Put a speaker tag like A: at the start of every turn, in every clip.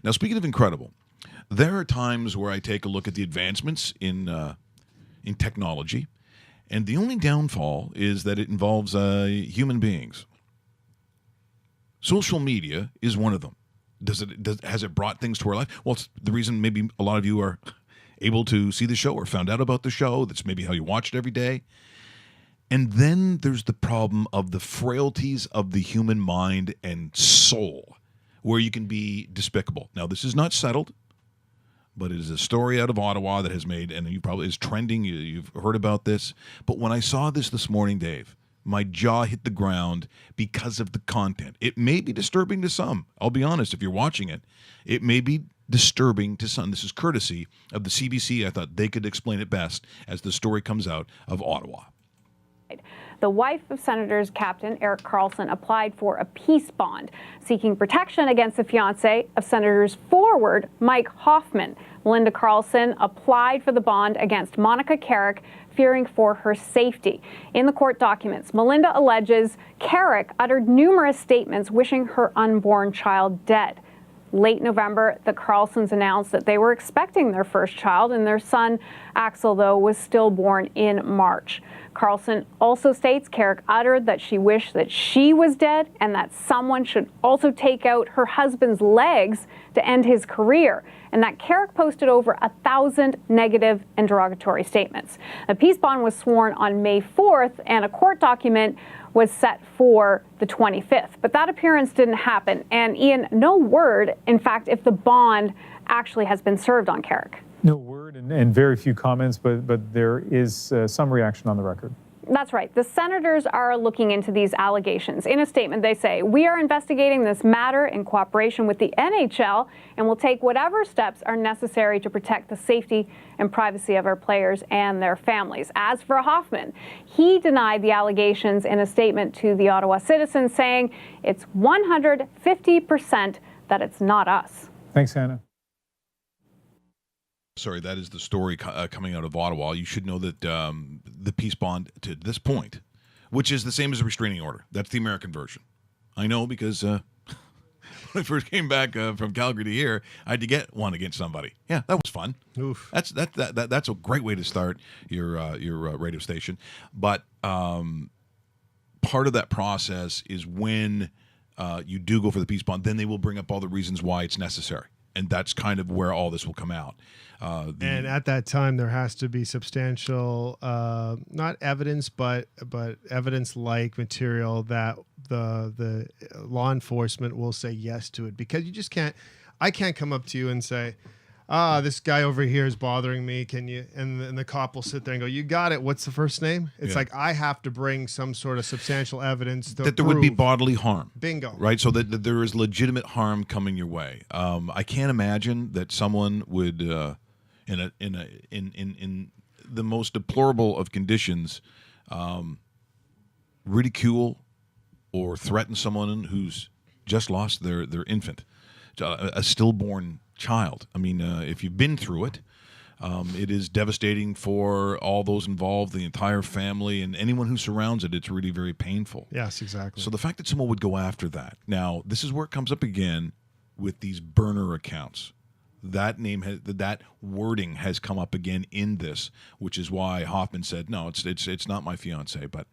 A: Now, speaking of incredible, there are times where I take a look at the advancements in technology, and the only downfall is that it involves human beings. Social media is one of them. Has it brought things to our life? Well, it's the reason maybe a lot of you are able to see the show or found out about the show. That's maybe how you watch it every day. And then there's the problem of the frailties of the human mind and soul, where you can be despicable. Now, this is not settled, but it is a story out of Ottawa that has made, and you probably is trending. You've heard about this. But when I saw this morning, Dave, my jaw hit the ground because of the content. It may be disturbing to some. I'll be honest, if you're watching it, it may be disturbing to some. This is courtesy of the CBC. I thought they could explain it best as the story comes out of Ottawa.
B: The wife of Senators Captain Erik Karlsson applied for a peace bond, seeking protection against the fiancé of Senators forward Mike Hoffman. Melinda Karlsson applied for the bond against Monica Carrick, fearing for her safety. In the court documents, Melinda alleges Carrick uttered numerous statements wishing her unborn child dead. Late November, the Karlssons announced that they were expecting their first child, and their son, Axel, though, was still born in March. Karlsson also states Carrick uttered that she wished that she was dead and that someone should also take out her husband's legs to end his career, and that Carrick posted over 1,000 negative and derogatory statements. The peace bond was sworn on May 4th, and a court document was set for the 25th. But that appearance didn't happen. And Ian, no word, in fact, if the bond actually has been served on Carrick.
C: No word and very few comments, but there is some reaction on the record.
B: That's right. The senators are looking into these allegations. In a statement, they say, "We are investigating this matter in cooperation with the NHL and will take whatever steps are necessary to protect the safety and privacy of our players and their families." As for Hoffman, he denied the allegations in a statement to the Ottawa Citizen, saying it's 150% that it's not us.
C: Thanks, Hannah.
A: Sorry, that is the story coming out of Ottawa. You should know that the peace bond to this point, which is the same as a restraining order. That's the American version. I know because when I first came back from Calgary to here, I had to get one against somebody. Yeah, that was fun. Oof. That's a great way to start your radio station. But part of that process is when you do go for the peace bond, then they will bring up all the reasons why it's necessary. And that's kind of where all this will come out.
D: And at that time, there has to be substantial, not evidence, but evidence-like material that the law enforcement will say yes to it. Because you just can't, I can't come up to you and say, this guy over here is bothering me. Can you? And the cop will sit there and go, "You got it. What's the first name?" It's like I have to bring some sort of substantial evidence that
A: there would be bodily harm.
D: Bingo.
A: Right, so that there is legitimate harm coming your way. I can't imagine that someone would, in the most deplorable of conditions, ridicule or threaten someone who's just lost their infant, a stillborn child. I mean, if you've been through it, it is devastating for all those involved, the entire family, and anyone who surrounds it. It's really very painful.
D: Yes, exactly.
A: So the fact that someone would go after that. Now, this is where it comes up again with these burner accounts. That wording has come up again in this, which is why Hoffman said, "No, it's not my fiance." But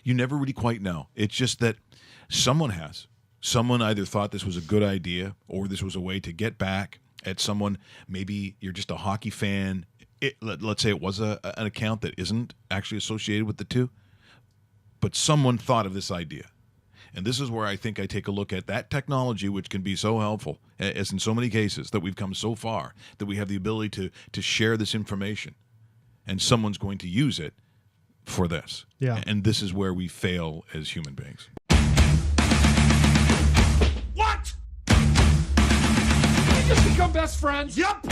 A: you never really quite know. It's just that someone either thought this was a good idea or this was a way to get back at someone. Maybe you're just a hockey fan. Let's say it was an account that isn't actually associated with the two, but someone thought of this idea. And this is where I think I take a look at that technology, which can be so helpful, as in so many cases, that we've come so far that we have the ability to share this information, and someone's going to use it for this.
D: Yeah.
A: And this is where we fail as human beings.
E: What? Did we just become best friends?
F: Yep.